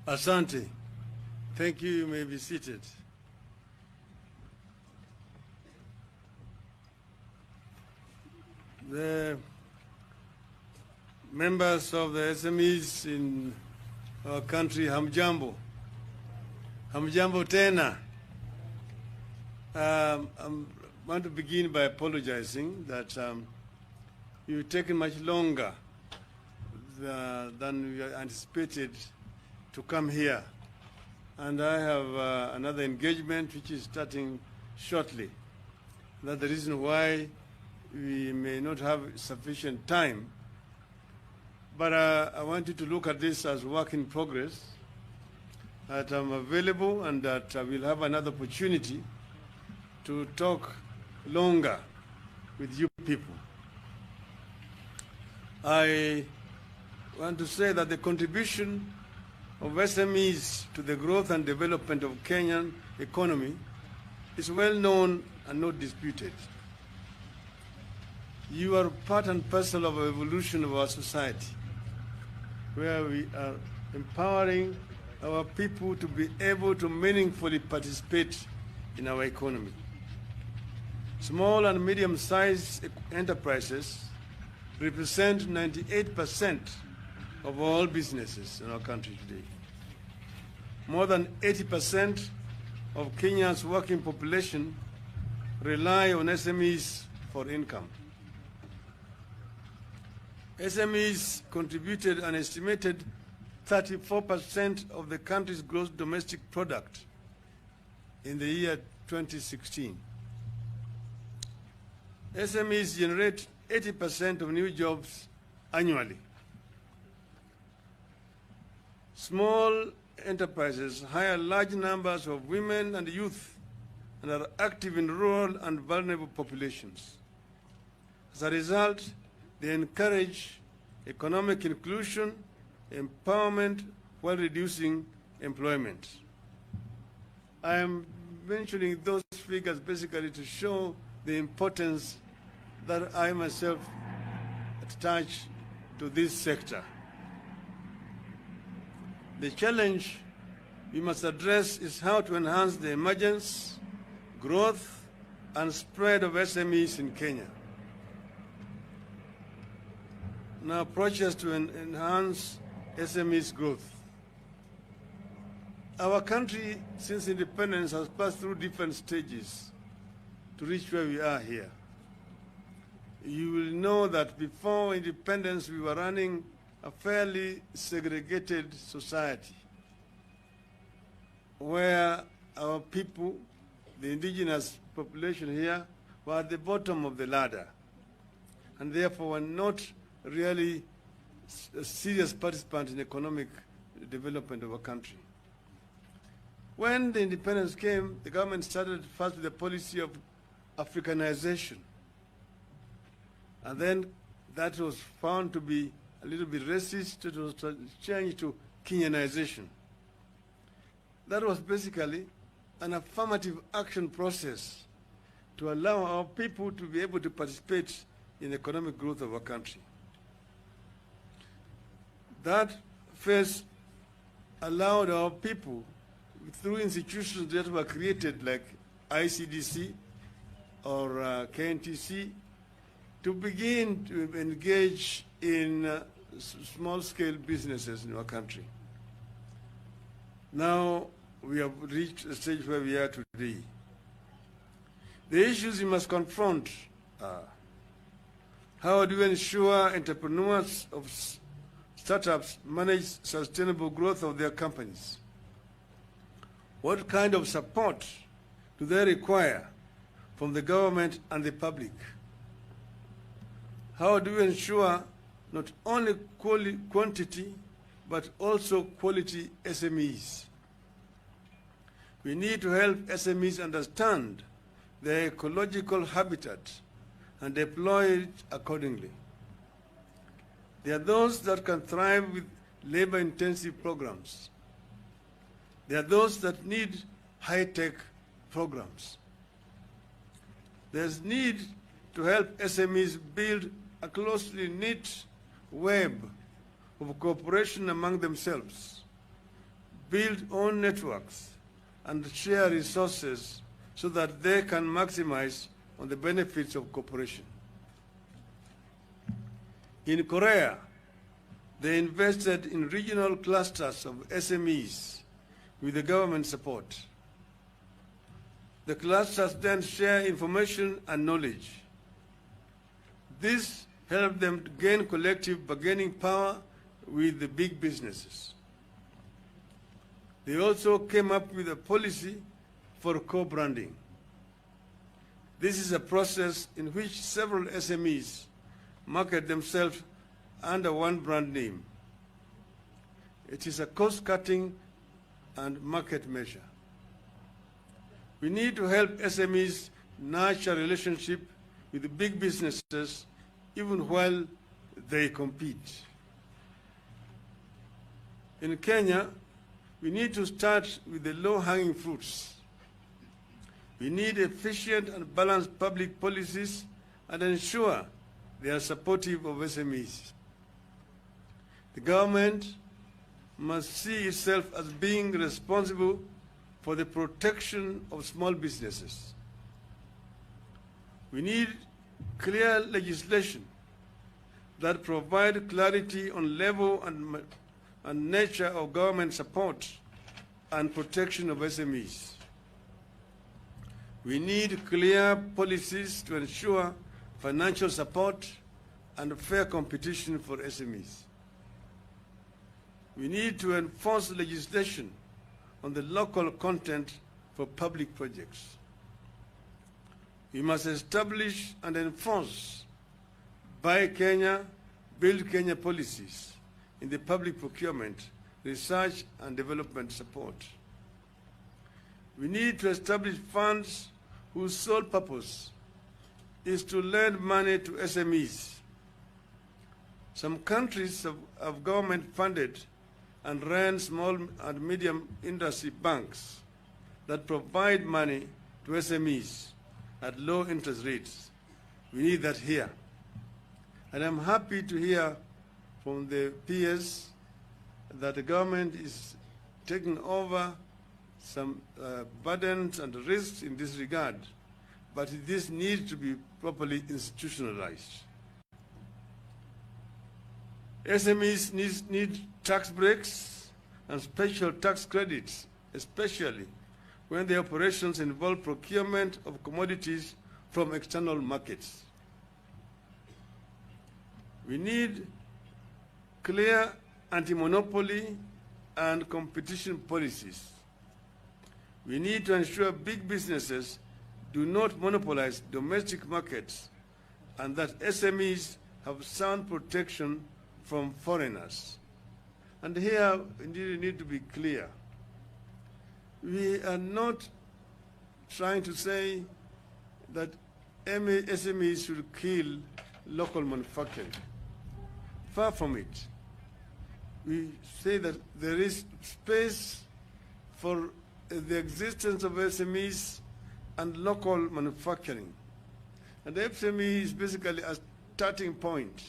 Asante. Thank you. You may be seated. The members of the SMEs in our country, hamjambo. Hamjambo tena. I want to begin by apologizing that you've taken much longer than we anticipated to come here. And I have another engagement which is starting shortly. That's the reason why we may not have sufficient time. But I want you to look at this as work in progress, that I'm available and that I will have another opportunity to talk longer with you people. I want to say that the contribution of SMEs to the growth and development of Kenyan economy is well known and not disputed. You are part and parcel of the evolution of our society, where we are empowering our people to be able to meaningfully participate in our economy. Small and medium-sized enterprises represent 98% of all businesses in our country today. More than 80% of Kenya's working population rely on SMEs for income. SMEs contributed an estimated 34% of the country's gross domestic product in the year 2016. SMEs generate 80% of new jobs annually. Small enterprises hire large numbers of women and youth and are active in rural and vulnerable populations. As a result, they encourage economic inclusion, empowerment, while reducing employment. I am mentioning those figures basically to show the importance that I myself attach to this sector. The challenge we must address is how to enhance the emergence, growth, and spread of SMEs in Kenya. Now, approaches to enhance SMEs growth. Our country, since independence, has passed through different stages to reach where we are here. You will know that before independence, we were running a fairly segregated society where our people, the indigenous population here, were at the bottom of the ladder and therefore were not really a serious participant in economic development of our country. When the independence came, the government started first with the policy of Africanization. And then that was found to be a little bit racist. It was changed to Kenyanization. That was basically an affirmative action process to allow our people to be able to participate in economic growth of our country. That phase allowed our people, through institutions that were created like ICDC or KNTC, to begin to engage in small-scale businesses in our country. Now we have reached a stage where we are today. The issues we must confront are: how do we ensure entrepreneurs of startups manage sustainable growth of their companies? What kind of support do they require from the government and the public? How do we ensure not only quantity, but also quality SMEs? We need to help SMEs understand their ecological habitat and deploy it accordingly. There are those that can thrive with labor-intensive programs. There are those that need high-tech programs. There's need to help SMEs build a closely knit web of cooperation among themselves, build own networks and share resources so that they can maximize on the benefits of cooperation. In Korea, they invested in regional clusters of SMEs with the government support. The clusters then share information and knowledge. This helped them to gain collective bargaining power with the big businesses. They also came up with a policy for co-branding. This is a process in which several SMEs market themselves under one brand name. It is a cost-cutting and market measure. We need to help SMEs nurture a relationship with the big businesses even while they compete. In Kenya, we need to start with the low-hanging fruits. We need efficient and balanced public policies and ensure they are supportive of SMEs. The government must see itself as being responsible for the protection of small businesses. We need clear legislation that provide clarity on level and nature of government support and protection of SMEs. We need clear policies to ensure financial support and fair competition for SMEs. We need to enforce legislation on the local content for public projects. We must establish and enforce Buy Kenya, Build Kenya policies in the public procurement, research and development support. We need to establish funds whose sole purpose is to lend money to SMEs. Some countries have government-funded and run small and medium industry banks that provide money to SMEs at low interest rates. We need that here. And I'm happy to hear from the peers that the government is taking over some burdens and risks in this regard, but this needs to be properly institutionalized. SMEs need tax breaks and special tax credits, especially when the operations involve procurement of commodities from external markets. We need clear anti-monopoly and competition policies. We need to ensure big businesses do not monopolize domestic markets and that SMEs have sound protection from foreigners. And here, indeed, we need to be clear. We are not trying to say that SMEs should kill local manufacturing. Far from it. We say that there is space for the existence of SMEs and local manufacturing. And the SME is basically a starting point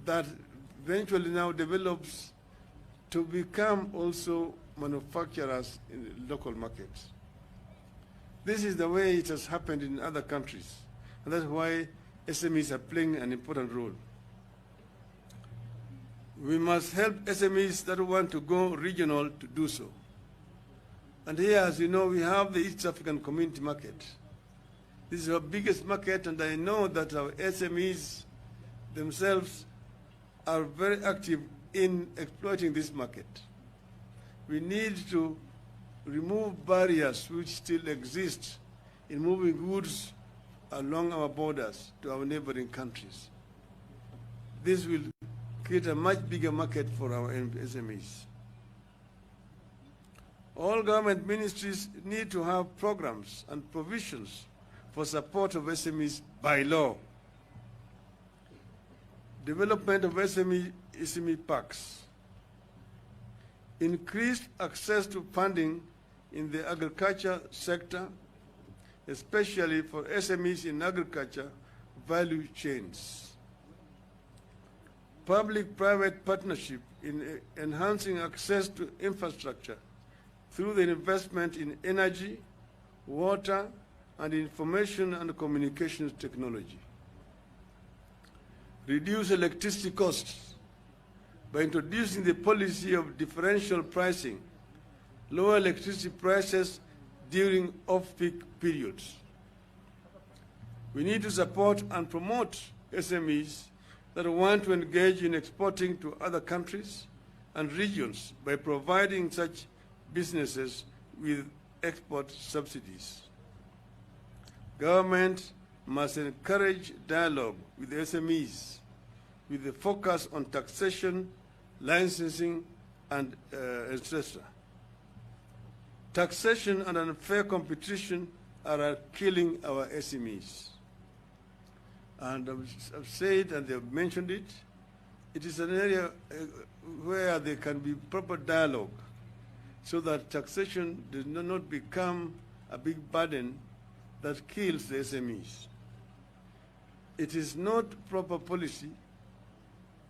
that eventually now develops to become also manufacturers in local markets. This is the way it has happened in other countries, and that's why SMEs are playing an important role. We must help SMEs that want to go regional to do so. And here, as you know, we have the East African Community Market. This is our biggest market, and I know that our SMEs themselves are very active in exploiting this market. We need to remove barriers which still exist in moving goods along our borders to our neighboring countries. This will create a much bigger market for our SMEs. All government ministries need to have programs and provisions for support of SMEs by law. Development of SME parks. Increased access to funding in the agriculture sector, especially for SMEs in agriculture value chains. public-private partnership in enhancing access to infrastructure through the investment in energy, water, and information and communications technology. Reduce electricity costs by introducing the policy of differential pricing, lower electricity prices during off-peak periods. We need to support and promote SMEs that want to engage in exporting to other countries and regions by providing such businesses with export subsidies. Government must encourage dialogue with SMEs with a focus on taxation, licensing, and etc. Taxation and unfair competition are killing our SMEs. And I've said, and they've mentioned it, it is an area where there can be proper dialogue so that taxation does not become a big burden that kills the SMEs. It is not proper policy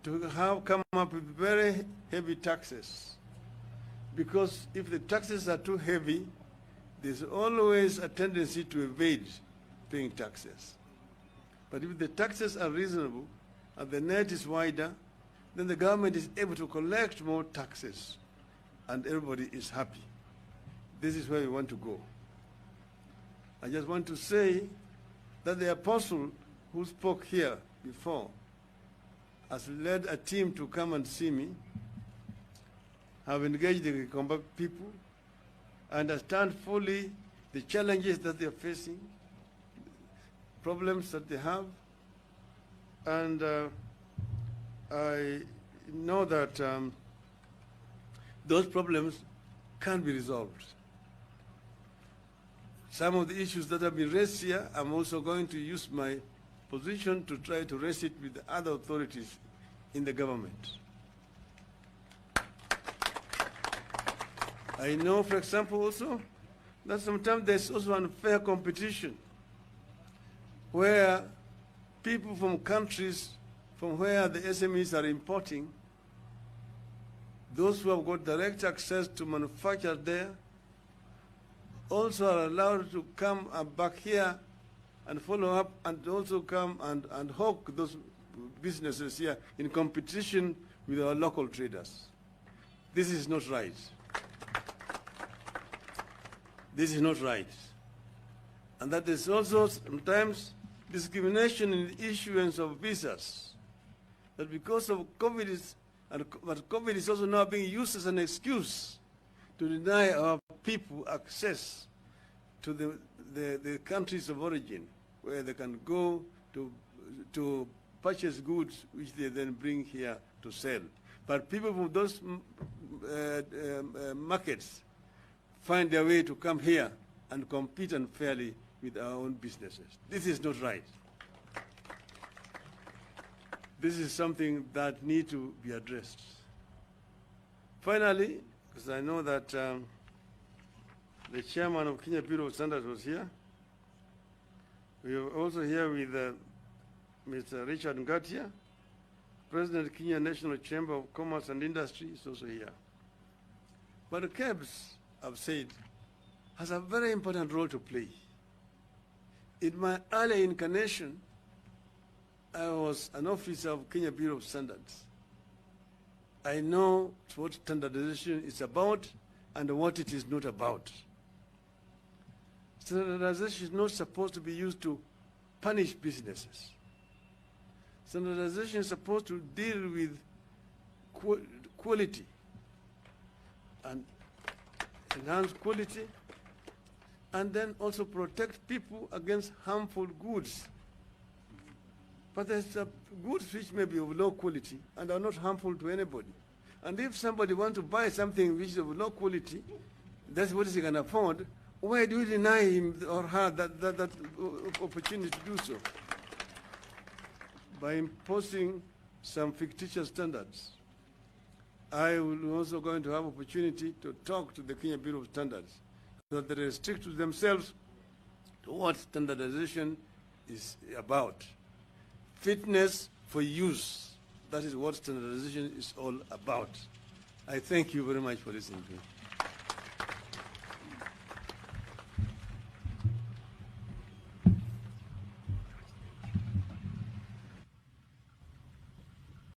to come up with very heavy taxes, because if the taxes are too heavy, there's always a tendency to evade paying taxes. But if the taxes are reasonable and the net is wider, then the government is able to collect more taxes and everybody is happy. This is where we want to go. I just want to say that the apostle who spoke here before has led a team to come and see me, have engaged the Gikomba people, understand fully the challenges that they are facing, problems that they have, and I know that those problems can be resolved. Some of the issues that have been raised here, I'm also going to use my position to try to raise it with the other authorities in the government. I know, for example, also, that sometimes there's also unfair competition where people from countries from where the SMEs are importing, those who have got direct access to manufacture there, also are allowed to come back here and follow up and also come and hawk those businesses here in competition with our local traders. This is not right. This is not right. And that is also sometimes discrimination in the issuance of visas. That because of COVID, but COVID is also now being used as an excuse to deny our people access to the countries of origin, where they can go to purchase goods which they then bring here to sell. But people from those markets find their way to come here and compete unfairly with our own businesses. This is not right. This is something that needs to be addressed. Finally, because I know that the chairman of Kenya Bureau of Standards was here, we are also here with Mr. Richard Ngatia, President of Kenya National Chamber of Commerce and Industry is also here. But KEBS, I've said, has a very important role to play. In my early incarnation, I was an officer of Kenya Bureau of Standards. I know what standardization is about and what it is not about. Standardization is not supposed to be used to punish businesses. Standardization is supposed to deal with quality and enhance quality, and then also protect people against harmful goods. But there's goods which may be of low quality and are not harmful to anybody. And if somebody wants to buy something which is of low quality, that's what he can afford, why do you deny him or her that opportunity to do so? By imposing some fictitious standards. I will also going to have opportunity to talk to the Kenya Bureau of Standards so that they restrict to themselves to what standardization is about. Fitness for use that is what standardization is all about. I thank you very much for listening to me.